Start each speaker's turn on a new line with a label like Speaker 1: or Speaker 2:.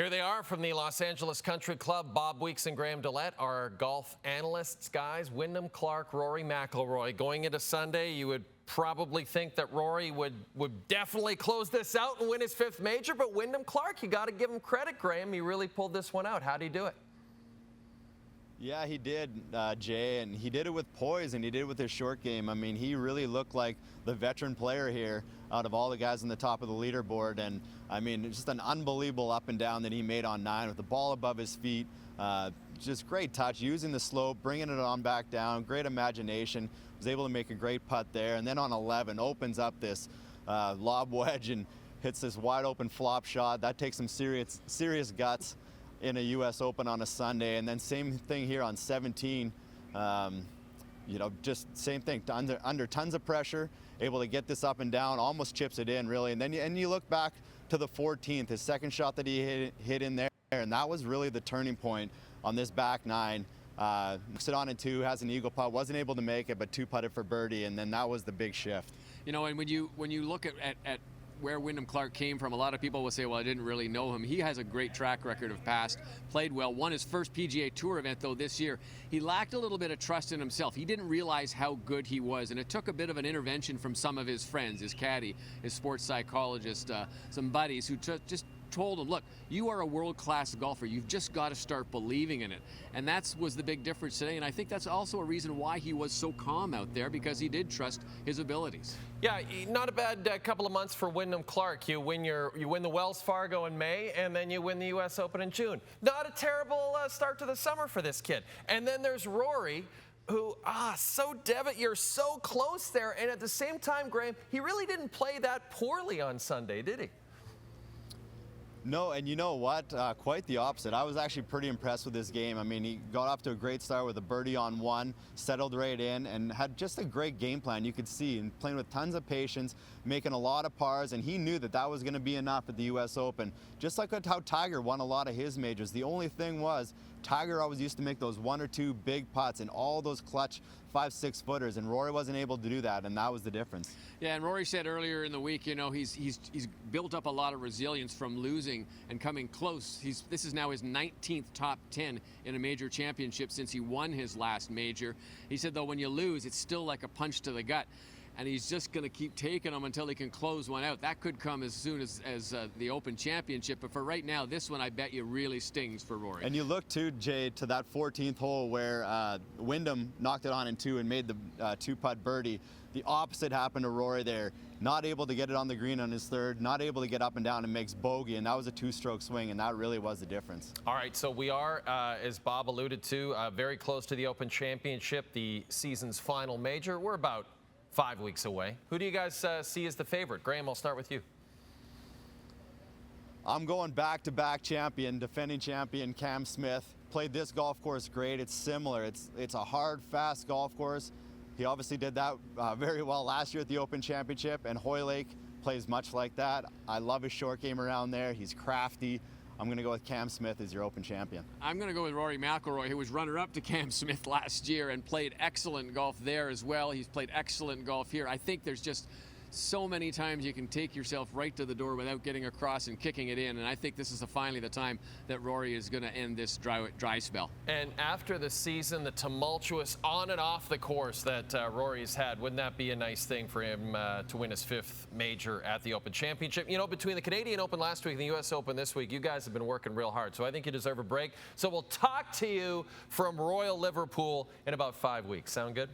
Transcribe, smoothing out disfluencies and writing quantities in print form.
Speaker 1: Here they are from the Los Angeles Country Club. Bob Weeks and Graham DeLaet, our golf analysts, guys. Wyndham Clark, Rory McIlroy. Going into Sunday, you would probably think that Rory would definitely close this out and win his 5th major, but Wyndham Clark, you got to give him credit, Graham. He really pulled this one out. How did he do it?
Speaker 2: Yeah, he did, Jay, and he did it with poise, and he did it with his short game. I mean, he really looked like the veteran player here out of all the guys on the top of the leaderboard, and I mean, just an unbelievable up and down that he made on 9 with the ball above his feet. Just great touch, using the slope, bringing it on back down, great imagination, was able to make a great putt there, and then on 11, opens up this lob wedge and hits this wide open flop shot. That takes some serious guts in a U.S. Open on a Sunday. And then same thing here on 17. You know, just same thing, under tons of pressure, able to get this up and down, almost chips it in, really. And then you look back to the 14th, his second shot that he hit in there, and that was really the turning point on this back 9. Knocks it on in 2, has an eagle putt, wasn't able to make it, but 2-putted for birdie, and then that was the big shift.
Speaker 3: You know, and when you look at where Wyndham Clark came from, a lot of people will say, well, I didn't really know him. He has a great track record of past, played well, won his first PGA Tour event, though, this year. He lacked a little bit of trust in himself. He didn't realize how good he was, and it took a bit of an intervention from some of his friends, his caddy, his sports psychologist, some buddies who just told him, look, you are a world-class golfer. You've just got to start believing in it. And that was the big difference today. And I think that's also a reason why he was so calm out there, because he did trust his abilities.
Speaker 1: Yeah, not a bad couple of months for Wyndham Clark. You win the Wells Fargo in May, and then you win the U.S. Open in June. Not a terrible start to the summer for this kid. And then there's Rory, who, you're so close there. And at the same time, Graham, he really didn't play that poorly on Sunday, did he?
Speaker 2: No, and you know what? Quite the opposite. I was actually pretty impressed with his game. I mean, he got off to a great start with a birdie on 1, settled right in, and had just a great game plan, you could see, and playing with tons of patience, making a lot of pars, and he knew that that was going to be enough at the U.S. Open. Just like how Tiger won a lot of his majors. The only thing was, Tiger always used to make those 1 or 2 big putts and all those clutch 5-6 footers, and Rory wasn't able to do that, and that was the difference.
Speaker 3: Yeah, and Rory said earlier in the week, you know, he's built up a lot of resilience from losing and coming close. This is now his 19th top 10 in a major championship since he won his last major. He said, though, when you lose, it's still like a punch to the gut. And he's just going to keep taking them until he can close one out. That could come as soon as the Open Championship. But for right now, this one, I bet you, really stings for Rory.
Speaker 2: And you look, too, Jay, to that 14th hole where Wyndham knocked it on in 2 and made the 2-putt birdie. The opposite happened to Rory there. Not able to get it on the green on his 3rd, not able to get up and down and makes bogey, and that was a 2-stroke swing, and that really was the difference.
Speaker 1: All right, so we are, as Bob alluded to, very close to the Open Championship, the season's final major. We're about 5 weeks away. Who do you guys see as the favorite? Graham, I'll start with you.
Speaker 2: I'm going back-to-back champion, defending champion Cam Smith. Played this golf course great. It's similar. It's a hard, fast golf course. He obviously did that very well last year at the Open Championship, and Hoylake plays much like that. I love his short game around there. He's crafty. I'm going to go with Cam Smith as your Open champion.
Speaker 3: I'm going to go with Rory McIlroy, who was runner-up to Cam Smith last year and played excellent golf there as well. He's played excellent golf here. I think there's just so many times you can take yourself right to the door without getting across and kicking it in, and I think this is finally the time that Rory is going to end this dry spell.
Speaker 1: And after the season, the tumultuous on and off the course that Rory's had, wouldn't that be a nice thing for him to win his 5th major at the Open Championship? You know, between the Canadian Open last week and the U.S. Open this week, you guys have been working real hard, so I think you deserve a break. So we'll talk to you from Royal Liverpool in about 5 weeks. Sound good?